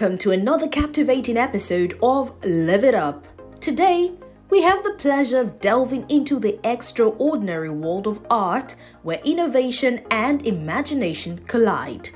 Welcome to another captivating episode of Live It Up. Today, we have the pleasure of delving into the extraordinary world of art where innovation and imagination collide.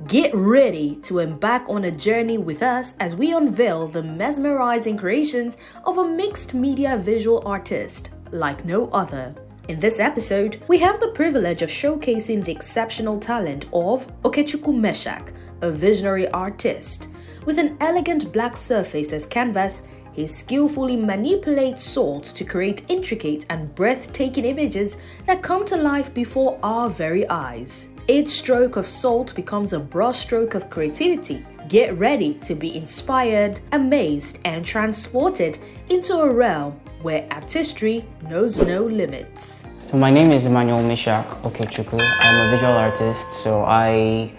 Get ready to embark on a journey with us as we unveil the mesmerizing creations of a mixed media visual artist like no other. In this episode, we have the privilege of showcasing the exceptional talent of Okechukwu Meshack, a visionary artist. With an elegant black surface as canvas, he skillfully manipulates salt to create intricate and breathtaking images that come to life before our very eyes. Each stroke of salt becomes a brushstroke of creativity. Get ready to be inspired, amazed, and transported into a realm where artistry knows no limits. So my name is Meshack Okechukwu. I'm a visual artist, so I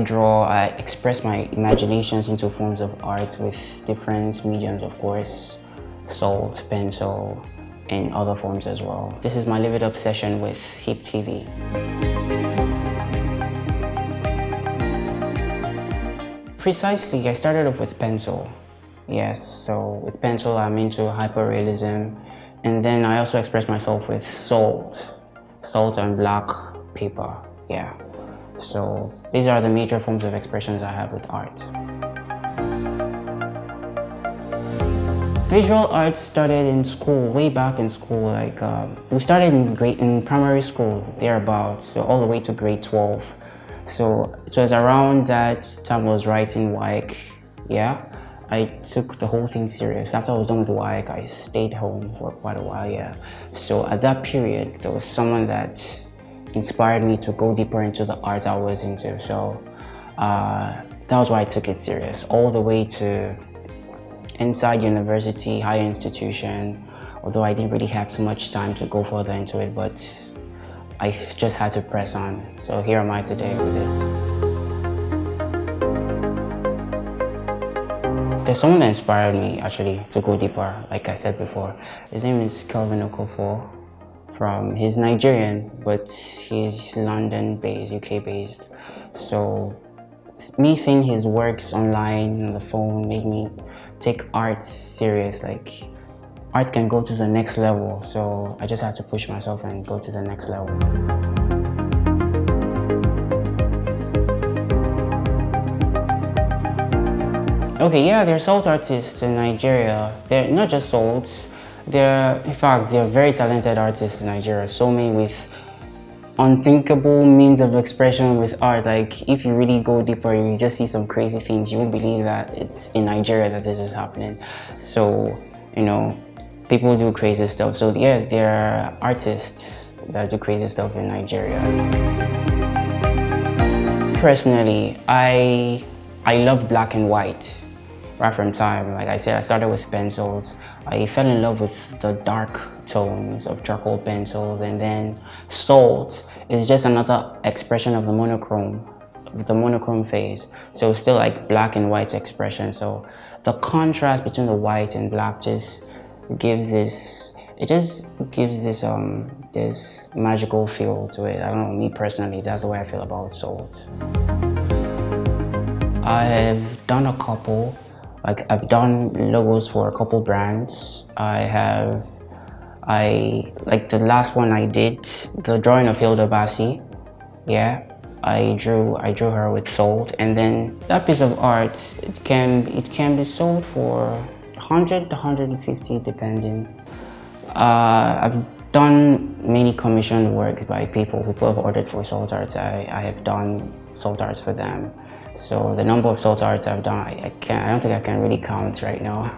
draw, I express my imaginations into forms of art with different mediums, of course, salt, pencil, and other forms as well. This is my Live It Up session with HIPTV. Precisely, I started off with pencil. Yes, so with pencil I'm into hyperrealism, and then I also express myself with salt and black paper, yeah. So these are the major forms of expressions I have with art. Visual art started in school, way back in school. We started in primary school, thereabouts, so all the way to grade 12. So it was around that time I was writing WAEC, yeah. I took the whole thing serious. After I was done with WAEC, I stayed home for quite a while, yeah. So at that period, there was someone that inspired me to go deeper into the art I was into. So that was why I took it serious, all the way to inside university, higher institution, although I didn't really have too much time to go further into it, but I just had to press on. So here am I today with it. There's someone that inspired me actually to go deeper, like I said before. His name is Kelvin Okofor. He's Nigerian, but he's London-based, UK-based. So me seeing his works online on the phone made me take art serious. Like, art can go to the next level, so I just had to push myself and go to the next level. Okay, yeah, there's salt artists in Nigeria. They're not just salts. In fact, they're very talented artists in Nigeria. So many with unthinkable means of expression with art. Like, if you really go deeper, you just see some crazy things. You won't believe that it's in Nigeria that this is happening. So, you know, people do crazy stuff. So yeah, there are artists that do crazy stuff in Nigeria. Personally, I love black and white. Right from time, like I said, I started with pencils. I fell in love with the dark tones of charcoal pencils, and then salt is just another expression of the monochrome phase. So still like black and white expression. So the contrast between the white and black just gives this, this magical feel to it. I don't know, me personally, that's the way I feel about salt. I've done a couple. Like, I've done logos for a couple brands. Like the last one I did, the drawing of Hilda Bassi. Yeah, I drew her with salt, and then that piece of art, it can be sold for 100 to 150 depending. I've done many commissioned works by people who have ordered for salt arts. I have done salt arts for them. So the number of salt arts I've done, I don't think I can really count right now.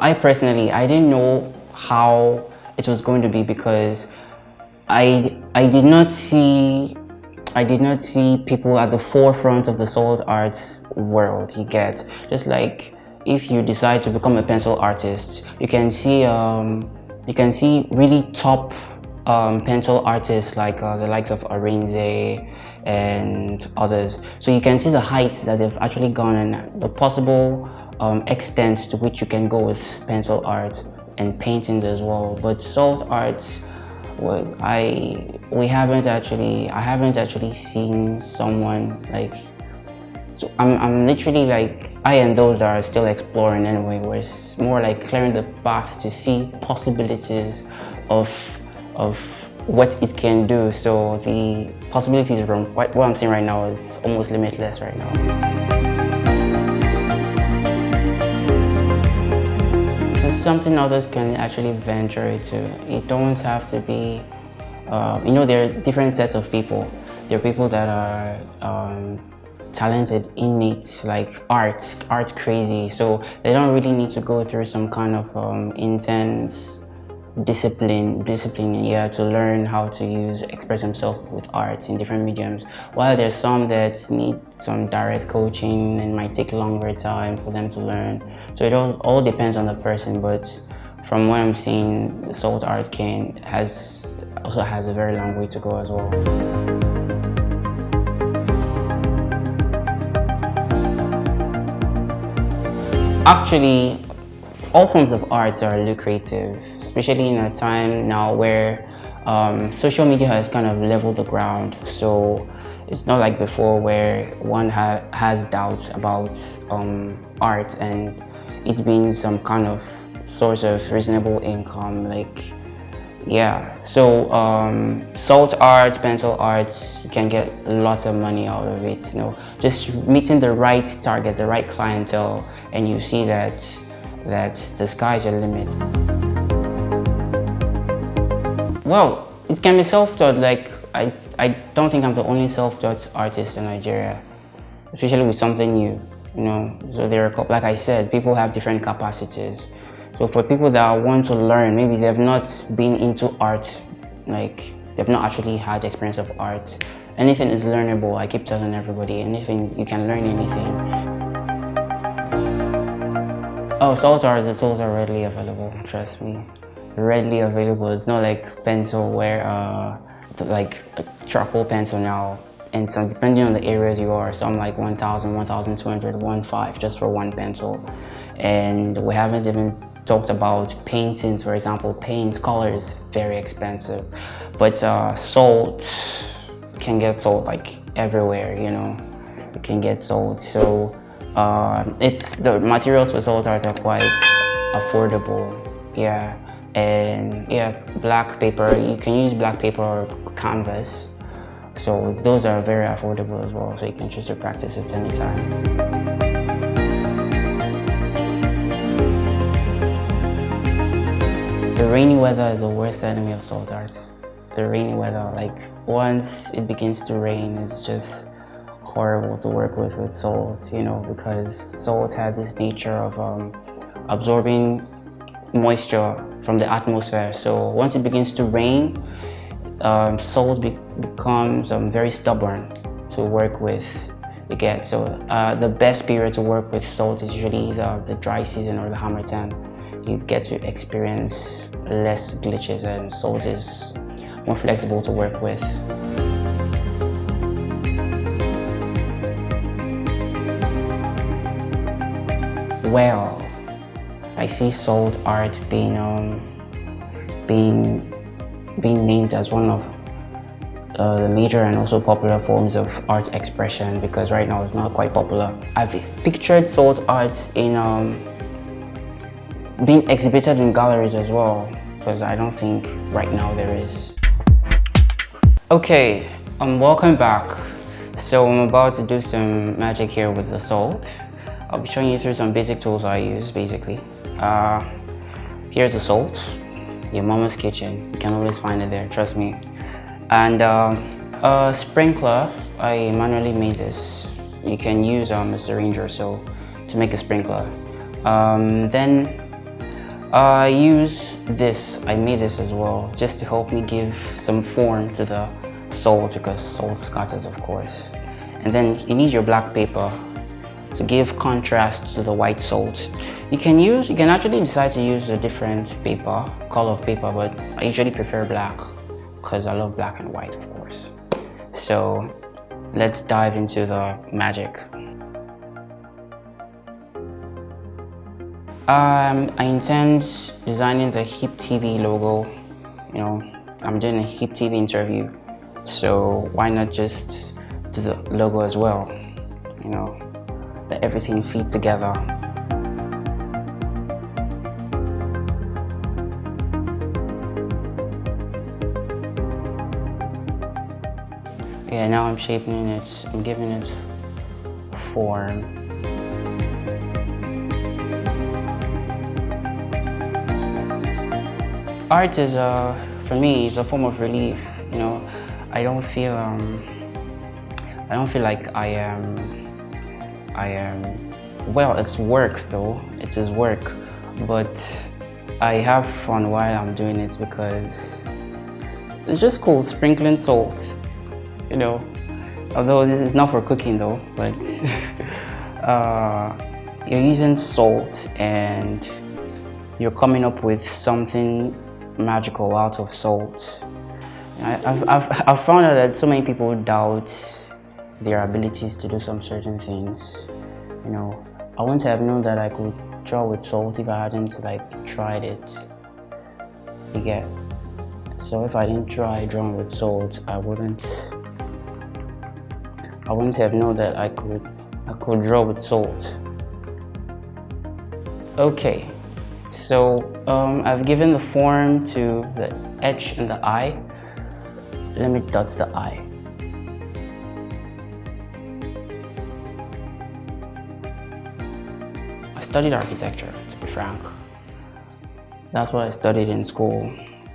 I personally, I didn't know how it was going to be, because I did not see people at the forefront of the salt art world. You get, just like, if you decide to become a pencil artist, you can see really top pencil artists like the likes of Arinze and others. So you can see the heights that they've actually gone and the possible extent to which you can go with pencil art. and paintings as well. But salt art, I haven't actually seen someone like. So I'm literally like, I and those that are still exploring anyway, where it's more like clearing the path to see possibilities of what it can do. So the possibilities from what I'm seeing right now is almost limitless right now. So it's something others can actually venture into. It don't have to be, there are different sets of people. There are people that are talented, innate, like art crazy, so they don't really need to go through some kind of intense discipline to learn how to express themselves with art in different mediums, while there's some that need some direct coaching and might take longer time for them to learn. So it all depends on the person, but from what I'm seeing, the salt art also has a very long way to go as well. Actually, all forms of arts are lucrative, especially in a time now where social media has kind of leveled the ground. So it's not like before where one has doubts about art and it being some kind of source of reasonable income. So salt art, pencil arts, you can get lots of money out of it. Just meeting the right target, the right clientele, and you see that the sky's the limit. Well, it can be self-taught. Like I don't think I'm the only self-taught artist in Nigeria, especially with something new. So there are, like I said, people have different capacities. So for people that want to learn, maybe they've not been into art, like they've not actually had the experience of art, anything is learnable. I keep telling everybody, you can learn anything. Oh, salt art, the tools are readily available, trust me. Readily available. It's not like pencil where, like a charcoal pencil now, and some, depending on the areas you are, some like 1,000, 1,200, 1,500 just for one pencil. And we haven't even talked about paintings, for example. Paints, colors, very expensive. But salt, can get sold like everywhere, it can get sold. So the materials for salt art are quite affordable, and black paper, you can use black paper or canvas. So those are very affordable as well, so you can choose to practice it anytime. The rainy weather is the worst enemy of salt art. The rainy weather, like once it begins to rain, it's just horrible to work with salt, because salt has this nature of absorbing moisture from the atmosphere. So once it begins to rain, salt becomes very stubborn to work with. So the best period to work with salt is usually the dry season or the Harmattan. You get to experience less glitches, and salt is more flexible to work with. Well, I see salt art being named as one of the major and also popular forms of art expression, because right now it's not quite popular. I've pictured salt art in being exhibited in galleries as well, because I don't think right now there is. Okay, welcome back. So I'm about to do some magic here with the salt. I'll be showing you through some basic tools I use, basically. Here's the salt, your mama's kitchen. You can always find it there, trust me. And a sprinkler, I manually made this. You can use a syringe or so to make a sprinkler. Then I use this, I made this as well, just to help me give some form to the salt, because salt scatters, of course. And then you need your black paper to give contrast to the white salt. You can actually decide to use a different color of paper, but I usually prefer black because I love black and white, of course. So let's dive into the magic. I intend designing the HIPTV logo. You know, I'm doing a HIPTV interview, so why not just do the logo as well? You know, let everything feed together. Yeah, now I'm shaping it, I'm giving it form. Art is, for me, it's a form of relief. You know, I don't feel like I am, well, it's work though, it is work, but I have fun while I'm doing it because it's just cool, sprinkling salt. You know, although this is not for cooking though, but you're using salt and you're coming up with something magical out of salt. I've found out that so many people doubt their abilities to do some certain things. You know, I wouldn't have known that I could draw with salt if I hadn't like tried it. You get? So if I didn't try drawing with salt, I wouldn't have known that I could draw with salt. Okay, so I've given the form to the H and the I. Let me dot the I. I studied architecture, to be frank. That's what I studied in school.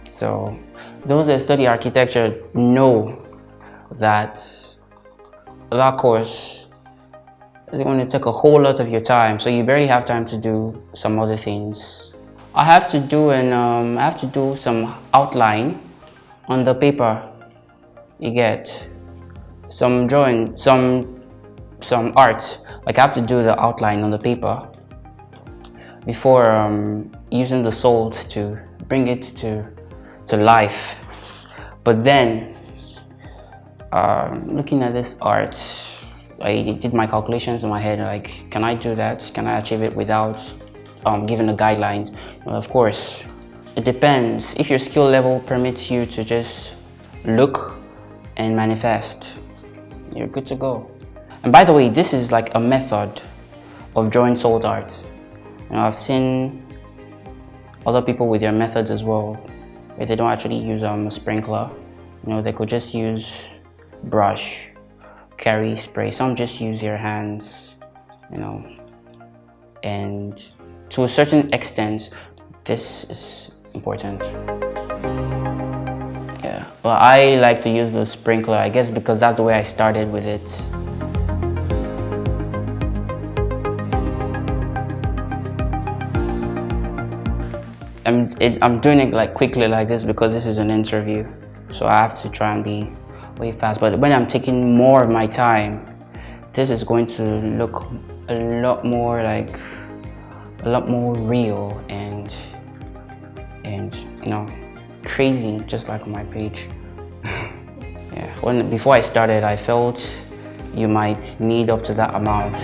So those that study architecture know that that course is going to take a whole lot of your time, so you barely have time to do some other things. I have to do some outline on the paper. You get some drawing, some art. Like I have to do the outline on the paper before using the salt to bring it to life. But then looking at this art, I did my calculations in my head, like, can I do that? Can I achieve it without giving a guidelines? Well, of course, it depends. If your skill level permits you to just look and manifest, you're good to go. And by the way, this is like a method of drawing salt art. You know, I've seen other people with their methods as well, where they don't actually use a sprinkler. You know, they could just use brush, carry spray. Some just use their hands, you know, and to a certain extent this is important. Yeah, but I like to use the sprinkler, I guess because that's the way I started with it. I'm doing it like quickly like this because this is an interview, so I have to try and be way fast. But when I'm taking more of my time, this is going to look a lot more real and you know, crazy, just like on my page. Yeah, before I started, I felt you might need up to that amount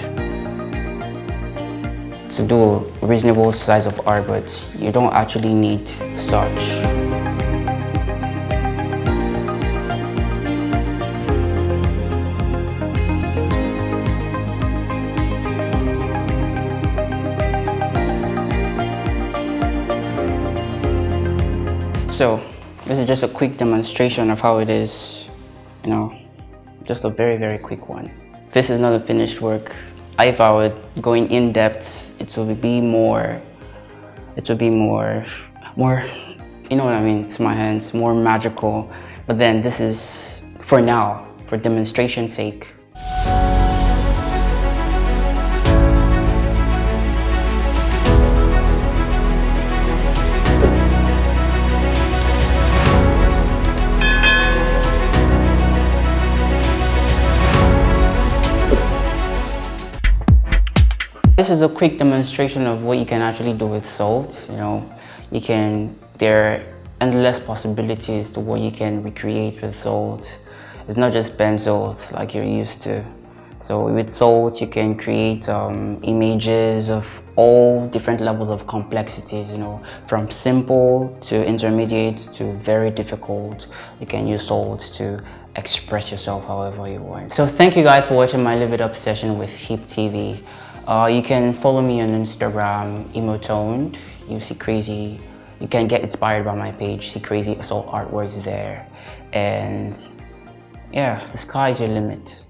to do a reasonable size of art, but you don't actually need such. So this is just a quick demonstration of how it is, you know, just a very, very quick one. This is not a finished work. If I were going in depth, it would be more, you know what I mean, to my hands, more magical. But then this is, for now, for demonstration's sake. This is a quick demonstration of what you can actually do with salt. You know, there are endless possibilities to what you can recreate with salt. It's not just pencils like you're used to. So with salt, you can create images of all different levels of complexities, you know, from simple to intermediate to very difficult. You can use salt to express yourself however you want. So thank you guys for watching my Live It Up session with HIPTV. You can follow me on Instagram, emotoned. You see crazy. You can get inspired by my page, see crazy assault artworks there. And yeah, the sky is your limit.